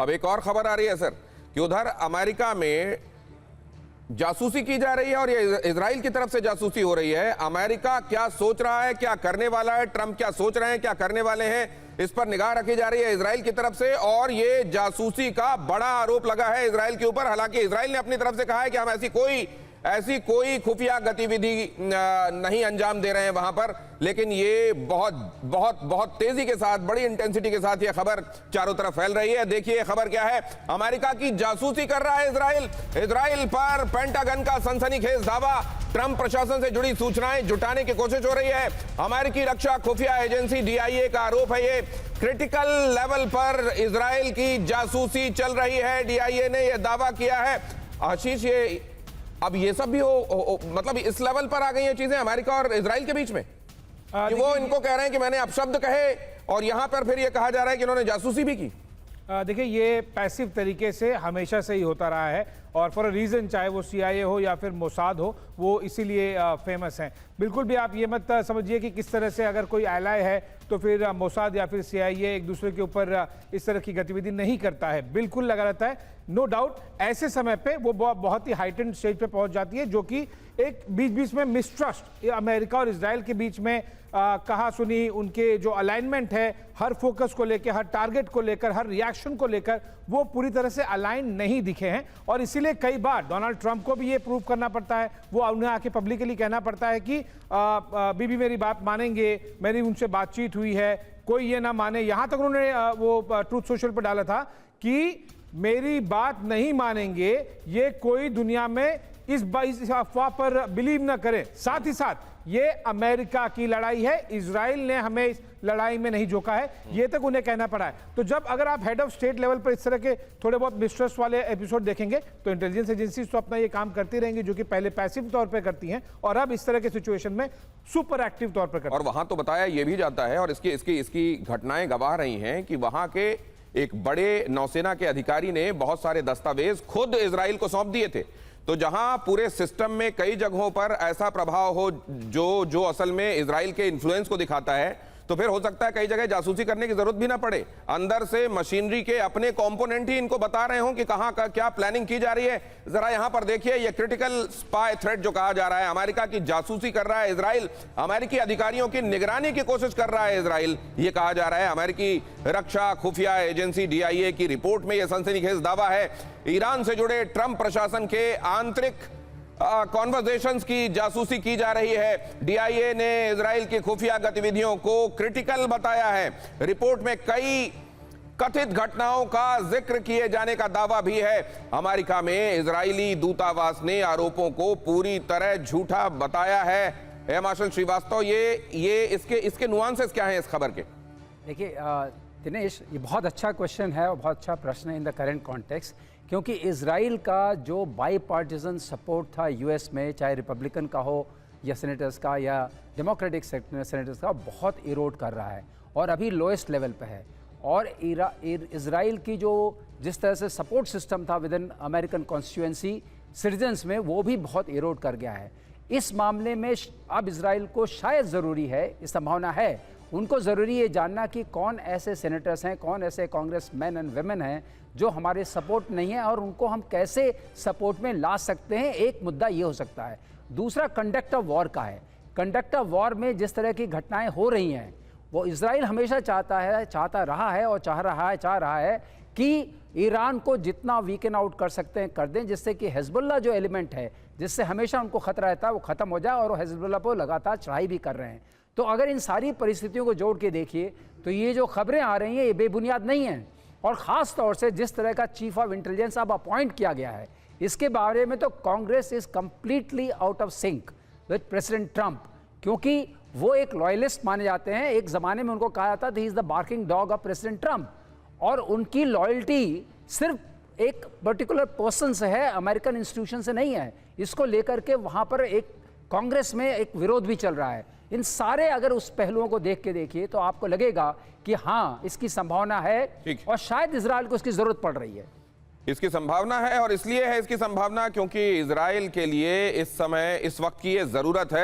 अब एक और खबर आ रही है सर कि उधर अमेरिका में जासूसी की जा रही है और ये इजराइल की तरफ से जासूसी हो रही है। अमेरिका क्या सोच रहा है, क्या करने वाला है, ट्रंप क्या सोच रहे हैं, क्या करने वाले हैं, इस पर निगाह रखी जा रही है इजराइल की तरफ से। और ये जासूसी का बड़ा आरोप लगा है इजराइल के ऊपर। हालांकि इजराइल ने अपनी तरफ से कहा है कि हम ऐसी कोई खुफिया गतिविधि नहीं अंजाम दे रहे हैं वहां पर, लेकिन ये बहुत बहुत बहुत तेजी के साथ, बड़ी इंटेंसिटी के साथ ये खबर चारों तरफ फैल रही है। देखिए खबर क्या है। अमेरिका की जासूसी कर रहा है इजराइल पर पेंटागन का सनसनीखेज दावा। ट्रंप प्रशासन से जुड़ी सूचनाएं जुटाने की कोशिश हो रही है। अमेरिकी रक्षा खुफिया एजेंसी DIA का आरोप है ये क्रिटिकल लेवल पर इजराइल की जासूसी चल रही है। DIA ने यह दावा किया है। आशीष, ये अब ये सब भी मतलब इस लेवल पर आ गई हैं चीजें अमेरिका और इजराइल के बीच में कि वो इनको कह रहे हैं कि मैंने अपशब्द कहे और यहां पर फिर ये कहा जा रहा है कि इन्होंने जासूसी भी की। देखिए, ये पैसिव तरीके से हमेशा से ही होता रहा है और फॉर अ रीज़न, चाहे वो CIA हो या फिर मोसाद हो, वो इसीलिए फेमस हैं। बिल्कुल भी आप ये मत समझिए कि किस तरह से अगर कोई एलाय है तो फिर मोसाद या फिर CIA एक दूसरे के ऊपर इस तरह की गतिविधि नहीं करता है। बिल्कुल लगा रहता है, नो डाउट। ऐसे समय पे वो बहुत ही हाइटेंड स्टेज पे पहुंच जाती है, जो कि एक बीच में मिसट्रस्ट अमेरिका और इजराइल के बीच में कहा सुनी, उनके जो अलाइनमेंट है हर फोकस को लेकर, हर टारगेट को लेकर, हर रिएक्शन को लेकर, वो पूरी तरह से अलाइन नहीं दिखे हैं। और इसीलिए कई बार डोनाल्ड ट्रंप को भी ये प्रूव करना पड़ता है, वो उन्हें आके पब्लिकली कहना पड़ता है कि बीबी मेरी बात मानेंगे, मेरी उनसे बातचीत हुई है, कोई ये ना माने। यहां तक उन्होंने वो ट्रूथ सोशल पर डाला था कि मेरी बात नहीं मानेंगे, ये कोई दुनिया में इस अफवाह पर बिलीव ना करे। साथ ही साथ ये अमेरिका की लड़ाई है, इजराइल ने हमें इस लड़ाई में नहीं झोंका है, ये तक उन्हें कहना पड़ा है। तो जब अगर आप हेड ऑफ स्टेट लेवल पर इस तरह के थोड़े बहुत मिसट्रस्ट वाले एपिसोड देखेंगे तो इंटेलिजेंस एजेंसीज तो अपना ये काम करती रहेंगी, जो कि पहले पैसिव तौर पर करती हैं और अब इस तरह के सिचुएशन में सुपर एक्टिव तौर पर करती हैं। और वहां तो बताया ये भी जाता है और इसकी घटनाएं गवाह रही हैं कि वहां के एक बड़े नौसेना के अधिकारी ने बहुत सारे दस्तावेज खुद इजराइल को सौंप दिए थे। तो जहां पूरे सिस्टम में कई जगहों पर ऐसा प्रभाव हो जो असल में इजराइल के इन्फ्लुएंस को दिखाता है, तो फिर हो सकता है कई जगह जासूसी करने की जरूरत भी ना पड़े। अंदर से मशीनरी के अपने कंपोनेंट ही इनको बता रहे हो कि कहां का क्या प्लानिंग की जा रही है। जरा यहां पर देखिए, ये क्रिटिकल स्पाई थ्रेट जो कहा जा रहा है, अमेरिका की जासूसी कर रहा है इजराइल, अमेरिकी अधिकारियों की निगरानी की कोशिश कर रहा है इजराइल, ये कहा जा रहा है। अमेरिकी रक्षा खुफिया एजेंसी DIA की रिपोर्ट में यह सनसनीखेज दावा है। ईरान से जुड़े ट्रंप प्रशासन के आंतरिक कॉन्वर्सेशंस की जासूसी की जा रही है। DIA ने इजराइल की खुफिया गतिविधियों को क्रिटिकल बताया है। रिपोर्ट में कई कथित घटनाओं का जिक्र किए जाने का दावा भी है। अमेरिका में इजरायली दूतावास ने आरोपों को पूरी तरह झूठा बताया है। मार्शल श्रीवास्तव, ये इसके नुआंसेस क्या हैं इस खबर के? देखिए दिनेश, ये बहुत अच्छा क्वेश्चन है और बहुत अच्छा प्रश्न है इन द करेंट कॉन्टेक्स्ट, क्योंकि इजराइल का जो बाई पार्टीजन सपोर्ट था US में, चाहे रिपब्लिकन का हो या सेनेटर्स का या डेमोक्रेटिक सेनेटर्स का, बहुत इरोड कर रहा है और अभी लोएस्ट लेवल पे है। और इजराइल की जो जिस तरह से सपोर्ट सिस्टम था with in American constituency citizens में, वो भी बहुत इरोड कर गया है। इस मामले में अब इजराइल को शायद ज़रूरी है, इस संभावना है, उनको ज़रूरी है जानना कि कौन ऐसे सेनेटर्स हैं, कौन ऐसे कांग्रेस मैन एंड वेमेन हैं जो हमारे सपोर्ट नहीं है और उनको हम कैसे सपोर्ट में ला सकते हैं। एक मुद्दा ये हो सकता है। दूसरा कंडक्ट ऑफ वॉर का है। कंडक्ट ऑफ वॉर में जिस तरह की घटनाएं हो रही हैं, वो इजराइल हमेशा चाहता रहा है और चाह रहा है कि ईरान को जितना वीकन आउट कर सकते हैं कर दें, जिससे कि हिजबुल्लाह जो एलिमेंट है जिससे हमेशा उनको खतरा रहता है वो ख़त्म हो जाए, और वो हिजबुल्लाह पर लगातार चढ़ाई भी कर रहे हैं। तो अगर इन सारी परिस्थितियों को जोड़ के देखिए तो ये जो खबरें आ रही हैं ये बेबुनियाद नहीं हैं। और ख़ास तौर से जिस तरह का चीफ ऑफ इंटेलिजेंस अब अपॉइंट किया गया है, इसके बारे में तो Congress is completely out of sync with president Trump, क्योंकि वो एक लॉयलिस्ट माने जाते हैं। एक ज़माने में उनको कहा जाता था he is the barking dog of president Trump, और उनकी लॉयल्टी सिर्फ एक पर्टिकुलर पर्सन से है, अमेरिकन इंस्टीट्यूशन से नहीं है। इसको लेकर के वहाँ पर एक कांग्रेस में एक विरोध भी चल रहा है। इन सारे अगर उस पहलुओं को देख के देखिए तो आपको लगेगा कि हाँ, इसकी संभावना है और शायद इजराइल को इसकी जरूरत पड़ रही है। इसकी संभावना है, और इसलिए है इसकी संभावना क्योंकि इजराइल के लिए इस समय, इस वक्त की ये जरूरत है।